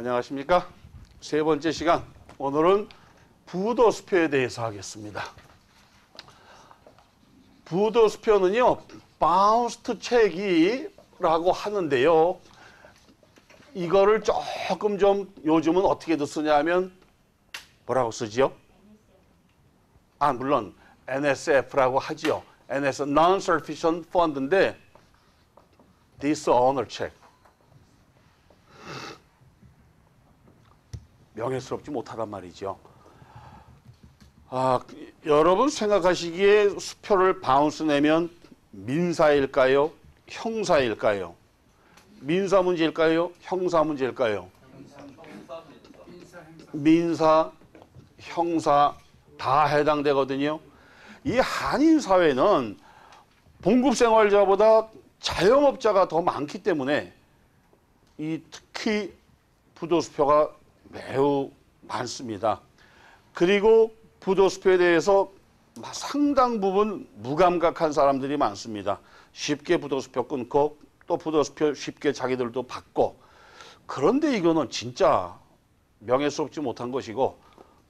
안녕하십니까? 세 번째 시간, 오늘은 부도수표에 대해서 하겠습니다. 부도수표는요, 바운스트 체기라고 하는데요. 이거를 조금 좀 요즘은 어떻게 쓰냐면 뭐라고 쓰지요? 물론 NSF라고 하지요. NSF, Non-Sufficient Fund인데 Dishonor Check. 명예스럽지 못하단 말이죠. 여러분 생각하시기에 수표를 바운스 내면 민사일까요? 형사일까요? 민사 문제일까요? 형사 문제일까요? 민사, 형사 다 해당되거든요. 이 한인 사회는 봉급생활자보다 자영업자가 더 많기 때문에 이 특히 부도수표가 매우 많습니다. 그리고 부도수표에 대해서 상당 부분 무감각한 사람들이 많습니다. 쉽게 부도수표 끊고 또 부도수표 쉽게 자기들도 받고, 그런데 이거는 진짜 명예스럽지 못한 것이고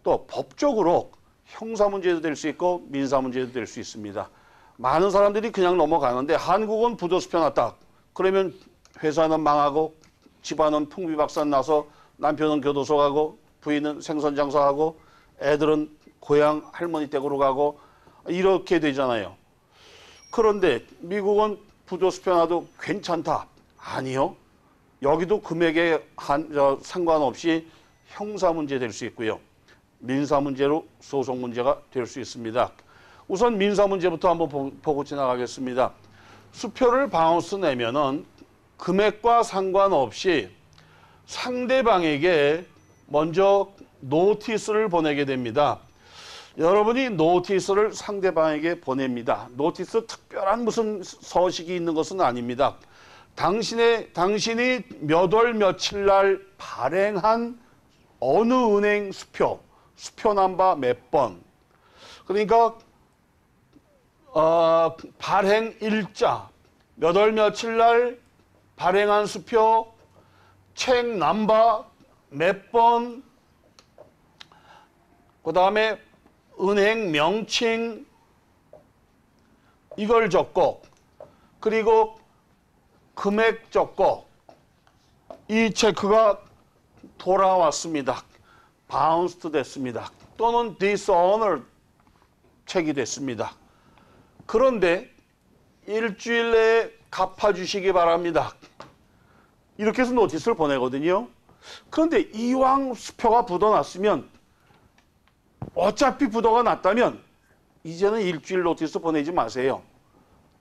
또 법적으로 형사 문제도 될 수 있고 민사 문제도 될 수 있습니다. 많은 사람들이 그냥 넘어가는데 한국은 부도수표 났다. 그러면 회사는 망하고 집안은 풍비박산 나서 남편은 교도소 가고 부인은 생선장사하고 애들은 고향 할머니 댁으로 가고 이렇게 되잖아요. 그런데 미국은 부도수표 나도 괜찮다. 아니요. 여기도 금액에 상관없이 형사 문제 될 수 있고요. 민사 문제로 소송 문제가 될 수 있습니다. 우선 민사 문제부터 한번 보고 지나가겠습니다. 수표를 바운스 내면은 금액과 상관없이 상대방에게 먼저 노티스를 보내게 됩니다. 여러분이 노티스를 상대방에게 보냅니다. 노티스 특별한 무슨 서식이 있는 것은 아닙니다. 당신이 몇 월 며칠 날 발행한 어느 은행 수표 넘버 몇 번, 그러니까 발행 일자, 몇 월 며칠 날 발행한 수표, 책 넘버 몇 번, 그 다음에 은행 명칭, 이걸 적고, 그리고 금액 적고, 이 체크가 돌아왔습니다. 바운스트 됐습니다. 또는 디스오너 체크가 됐습니다. 그런데 일주일 내에 갚아주시기 바랍니다. 이렇게 해서 노티스를 보내거든요. 그런데 이왕 수표가 부도났으면, 어차피 부도가 났다면 이제는 일주일 노티스 보내지 마세요.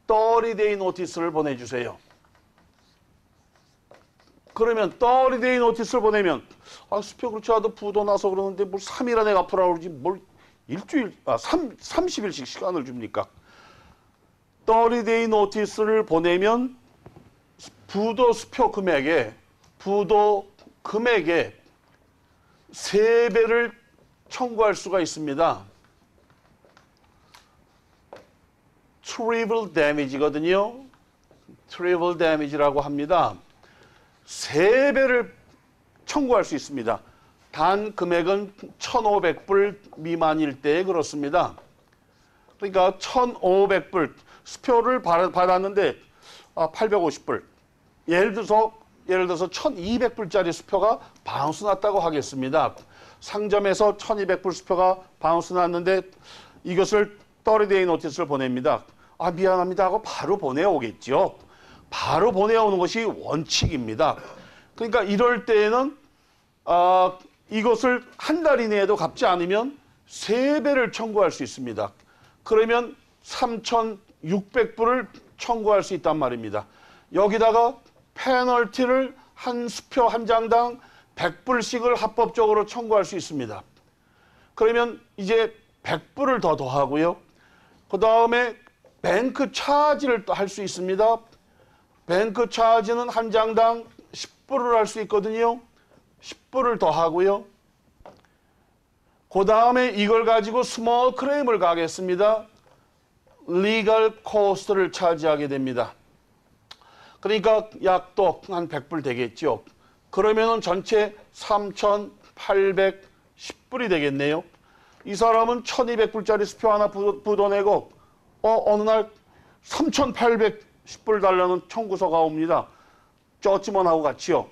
30day 노티스를 보내주세요. 그러면 30day 노티스를 보내면 수표 그렇지 않아도 부도 나서 그러는데 뭘 3일 안에 갚으라고 그러지 뭘 일주일, 30일씩 시간을 줍니까? 30day 노티스를 보내면 부도 수표 금액에, 부도 금액에 3배를 청구할 수가 있습니다. trivial damage거든요. trivial damage라고 합니다. 3배를 청구할 수 있습니다. 단 금액은 1,500불 미만일 때 그렇습니다. 그러니까 1,500불, 수표를 받았는데 850불. 예를 들어서 1,200불짜리 수표가 바운스 났다고 하겠습니다. 상점에서 1,200불 수표가 바운스 났는데 이것을 30day 노티스를 보냅니다. 미안합니다 하고 바로 보내오겠죠. 바로 보내오는 것이 원칙입니다. 그러니까 이럴 때에는 이것을 한 달 이내에도 갚지 않으면 3배를 청구할 수 있습니다. 그러면 3,600불을 청구할 수 있단 말입니다. 여기다가 페널티를 한 수표 한 장당 100불씩을 합법적으로 청구할 수 있습니다. 그러면 이제 100불을 더 더하고요. 그 다음에 뱅크 차지를 또 할 수 있습니다. 뱅크 차지는 한 장당 10불을 할 수 있거든요. 10불을 더 하고요. 그 다음에 이걸 가지고 스몰 클레임을 가겠습니다. 리걸 코스트를 차지하게 됩니다. 그러니까 약 또 한 100불 되겠죠. 그러면은 전체 3,810불이 되겠네요. 이 사람은 1,200불짜리 수표 하나 묻어내고 어느 날 3,810불 달라는 청구서가 옵니다. 쩌찌먼하고 같이요.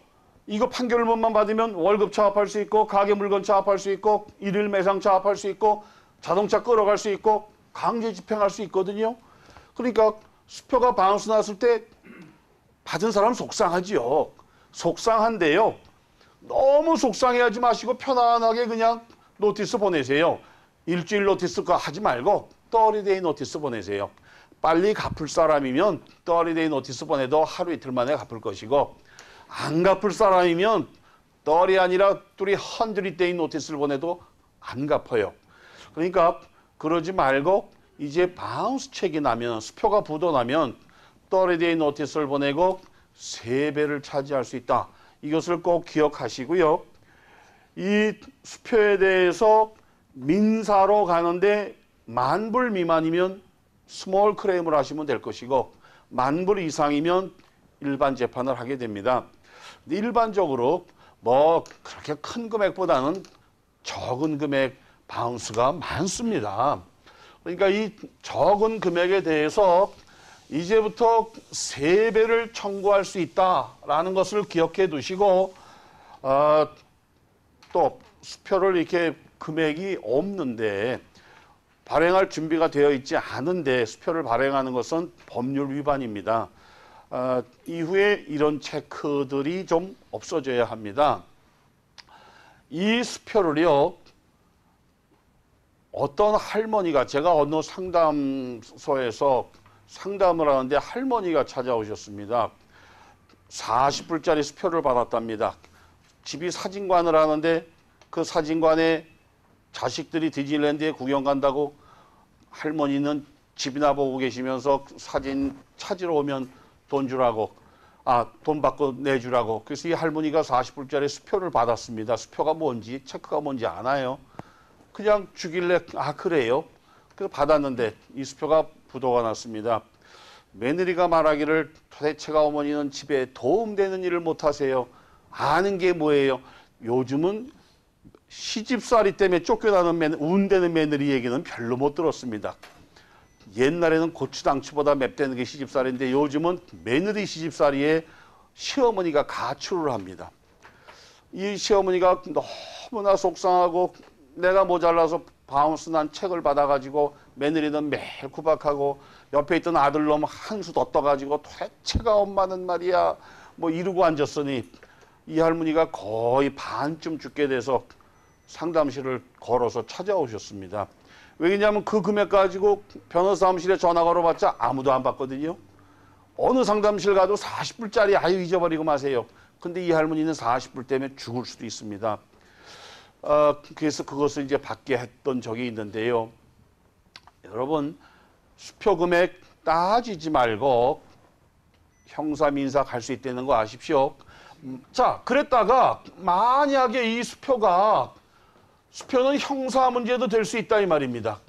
이거 판결문만 받으면 월급 차압할 수 있고 가게 물건 차압할 수 있고 일일 매상 차압할 수 있고 자동차 끌어갈 수 있고 강제 집행할 수 있거든요. 그러니까 수표가 바운스 났을 때 받은 사람 속상하지요. 속상한데요. 너무 속상해하지 마시고 편안하게 그냥 노티스 보내세요. 일주일 노티스 하지 말고 30데이 노티스 보내세요. 빨리 갚을 사람이면 30데이 노티스 보내도 하루 이틀 만에 갚을 것이고 안 갚을 사람이면 30이 아니라 300데이 노티스를 보내도 안 갚아요. 그러니까 그러지 말고 이제 바운스 책이 나면 수표가 부도나면 30데이 노티스를 보내고 3배를 차지할 수 있다. 이것을 꼭 기억하시고요. 이 수표에 대해서 민사로 가는데 10,000불 미만이면 스몰 클레임을 하시면 될 것이고 10,000불 이상이면 일반 재판을 하게 됩니다. 일반적으로 뭐 그렇게 큰 금액보다는 적은 금액 바운스가 많습니다. 그러니까 이 적은 금액에 대해서 이제부터 3배를 청구할 수 있다라는 것을 기억해 두시고 또 수표를 이렇게 금액이 없는데 발행할 준비가 되어 있지 않은데 수표를 발행하는 것은 법률 위반입니다. 이후에 이런 체크들이 좀 없어져야 합니다. 이 수표를요. 어떤 할머니가 제가 어느 상담소에서 상담을 하는데 할머니가 찾아오셨습니다. 40불짜리 수표를 받았답니다. 집이 사진관을 하는데 그 사진관에 자식들이 디즈니랜드에 구경 간다고 할머니는 집이나 보고 계시면서 사진 찾으러 오면 돈 주라고 돈 받고 내주라고. 그래서 이 할머니가 40불짜리 수표를 받았습니다. 수표가 뭔지 체크가 뭔지 아나요? 그냥 주길래 그래요? 그래서 받았는데 이 수표가 부도가 났습니다. 며느리가 말하기를 도대체가 어머니는 집에 도움되는 일을 못하세요. 아는 게 뭐예요? 요즘은 시집살이 때문에 쫓겨나는 운되는 며느리 얘기는 별로 못 들었습니다. 옛날에는 고추당치보다 맵다는 게 시집살인데 요즘은 며느리 시집살이에 시어머니가 가출을 합니다. 이 시어머니가 너무나 속상하고 내가 모자라서 바운스 난 책을 받아가지고 며느리는 매일 구박하고 옆에 있던 아들놈 한 수 더 떠가지고 도대체가 엄마는 말이야 뭐 이러고 앉았으니 이 할머니가 거의 반쯤 죽게 돼서 상담실을 걸어서 찾아오셨습니다. 왜냐하면 그 금액 가지고 변호사 사무실에 전화 걸어봤자 아무도 안 받거든요. 어느 상담실 가도 40불짜리 아유 잊어버리고 마세요. 근데 이 할머니는 40불 때문에 죽을 수도 있습니다. 그래서 그것을 이제 받게 했던 적이 있는데요. 여러분 수표 금액 따지지 말고 형사 민사 갈 수 있다는 거 아십시오. 자 그랬다가 만약에 이 수표는 형사 문제도 될 수 있다 이 말입니다.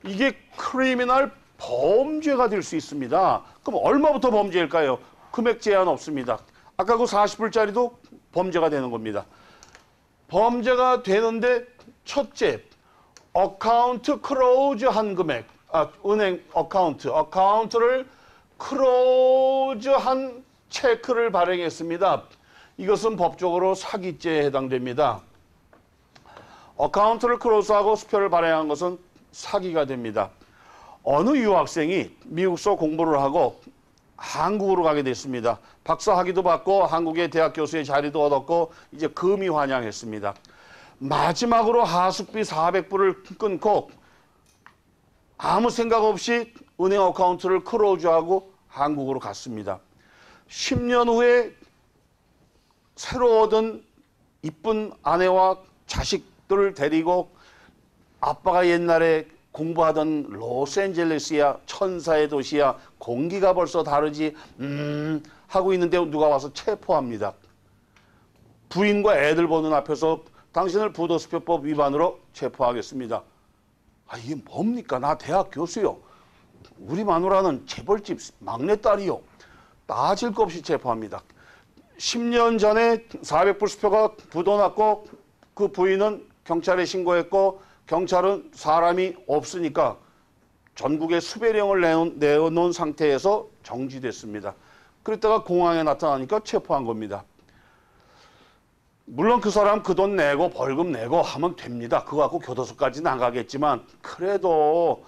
이게 크리미널 범죄가 될 수 있습니다. 그럼 얼마부터 범죄일까요? 금액 제한 없습니다. 아까 그 40불짜리도 범죄가 되는 겁니다. 범죄가 되는데 첫째, 어카운트 클로즈 한 금액, 은행 어카운트를 클로즈 한 체크를 발행했습니다. 이것은 법적으로 사기죄에 해당됩니다. 어카운트를 클로즈하고 수표를 발행한 것은 사기가 됩니다. 어느 유학생이 미국서 공부를 하고 한국으로 가게 됐습니다. 박사 학위도 받고 한국의 대학 교수의 자리도 얻었고 이제 금이 환영했습니다. 마지막으로 하숙비 400불을 끊고 아무 생각 없이 은행 어카운트를 클로즈하고 한국으로 갔습니다. 10년 후에 새로 얻은 이쁜 아내와 자식들을 데리고 아빠가 옛날에 공부하던 로스앤젤레스야 천사의 도시야 공기가 벌써 다르지 하고 있는데 누가 와서 체포합니다. 부인과 애들 보는 앞에서 당신을 부도수표법 위반으로 체포하겠습니다. 이게 뭡니까? 나 대학 교수요. 우리 마누라는 재벌집 막내딸이요. 따질 것 없이 체포합니다. 10년 전에 400불 수표가 부도났고 그 부인은 경찰에 신고했고 경찰은 사람이 없으니까 전국에 수배령을 내놓은 상태에서 정지됐습니다. 그랬다가 공항에 나타나니까 체포한 겁니다. 물론 그 사람 그 돈 내고 벌금 내고 하면 됩니다. 그거 갖고 교도소까지는 안 가겠지만 그래도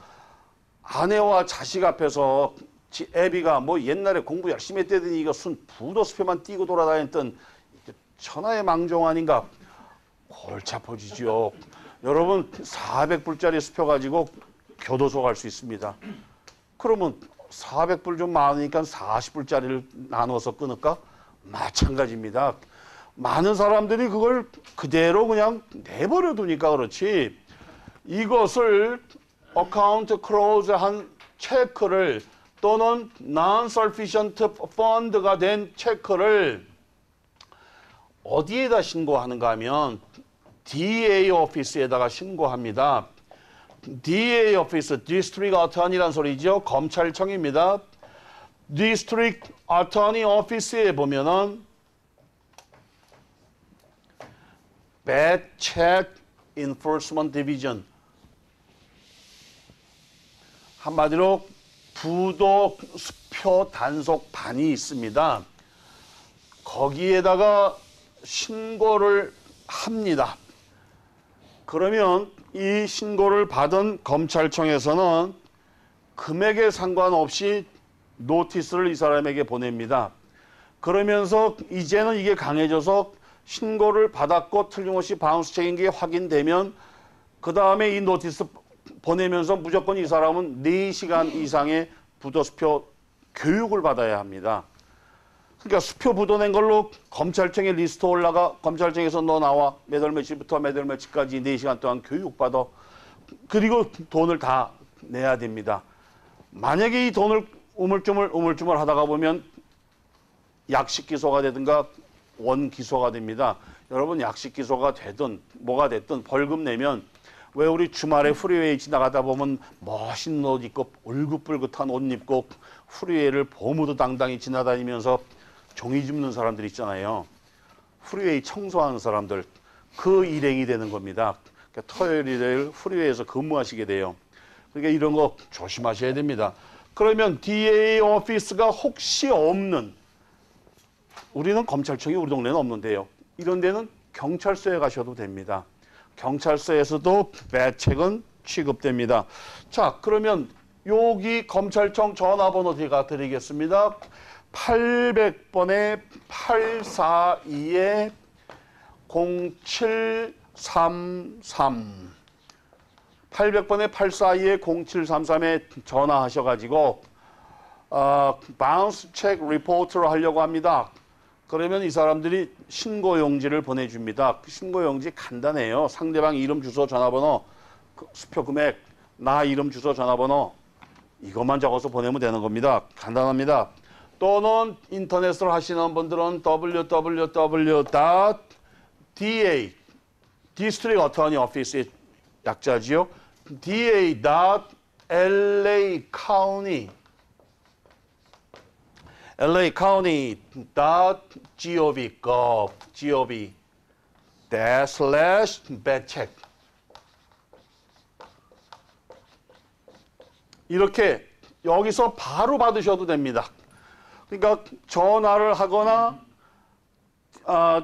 아내와 자식 앞에서 애비가 뭐 옛날에 공부 열심히 했다더니 이거 순 부도수표만 띄고 돌아다녔던 천하의 망종 아닌가. 골치 아파지죠. 여러분 400불짜리 수표 가지고 교도소 갈 수 있습니다. 그러면 400불 좀 많으니까 40불짜리를 나눠서 끊을까? 마찬가지입니다. 많은 사람들이 그걸 그대로 그냥 내버려 두니까 그렇지. 이것을 어카운트 클로즈한 체크를 또는 non-sufficient fund가 된 체크를 어디에다 신고하는가 하면 DA 오피스에다가 신고합니다. DA 오피스, District Attorney라는 소리죠. 검찰청입니다. District Attorney 오피스에 보면은 Bad Check Enforcement Division, 한마디로 부도 수표 단속반이 있습니다. 거기에다가 신고를 합니다. 그러면 이 신고를 받은 검찰청에서는 금액에 상관없이 노티스를 이 사람에게 보냅니다. 그러면서 이제는 이게 강해져서 신고를 받았고 틀림없이 바운스 체크인 게 확인되면 그 다음에 이 노티스 보내면서 무조건 이 사람은 4시간 이상의 부도수표 교육을 받아야 합니다. 그러니까 수표 부도낸 걸로 검찰청에 리스트 올라가 검찰청에서 너 나와 몇 월 며칠부터 몇 월 며칠까지 4시간 동안 교육받아. 그리고 돈을 다 내야 됩니다. 만약에 이 돈을 우물쭈물 하다가 보면 약식 기소가 되든가 원 기소가 됩니다. 여러분 약식 기소가 되든 뭐가 됐든 벌금 내면 왜 우리 주말에 프리웨이 지나가다 보면 멋있는 옷 입고 울긋불긋한 옷 입고 프리웨이를 보무도 당당히 지나다니면서 종이 줍는 사람들 있잖아요. 프리웨이 청소하는 사람들, 그 일행이 되는 겁니다. 그러니까 토요일, 일요일 프리웨이에서 근무하시게 돼요. 그러니까 이런 거 조심하셔야 됩니다. 그러면 DA 오피스가 혹시 없는, 우리는 검찰청이 우리 동네는 없는데요. 이런 데는 경찰서에 가셔도 됩니다. 경찰서에서도 배책은 취급됩니다. 자, 그러면 여기 검찰청 전화번호 제가 드리겠습니다. 800번에 842에 0733 800번에 842에 0733에 전화하셔가지고 바운스 체크 리포트를 하려고 합니다. 그러면 이 사람들이 신고용지를 보내줍니다. 신고용지 간단해요. 상대방 이름, 주소, 전화번호, 수표 금액, 나 이름, 주소, 전화번호 이것만 적어서 보내면 되는 겁니다. 간단합니다. 또는 인터넷으로 하시는 분들은 www.da District Attorney Office의 약자지요. lacounty.gov/badcheck 이렇게 여기서 바로 받으셔도 됩니다. 그러니까 전화를 하거나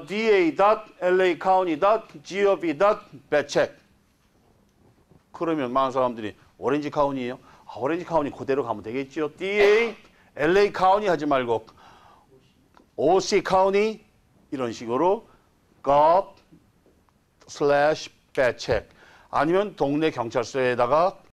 da.lacounty.gov.badcheck 그러면 많은 사람들이 오렌지 카운티예요? 오렌지 카운티 그대로 가면 되겠죠. DA, LA 카운티 하지 말고 OC 카운티 이런 식으로 gov/badcheck 아니면 동네 경찰서에다가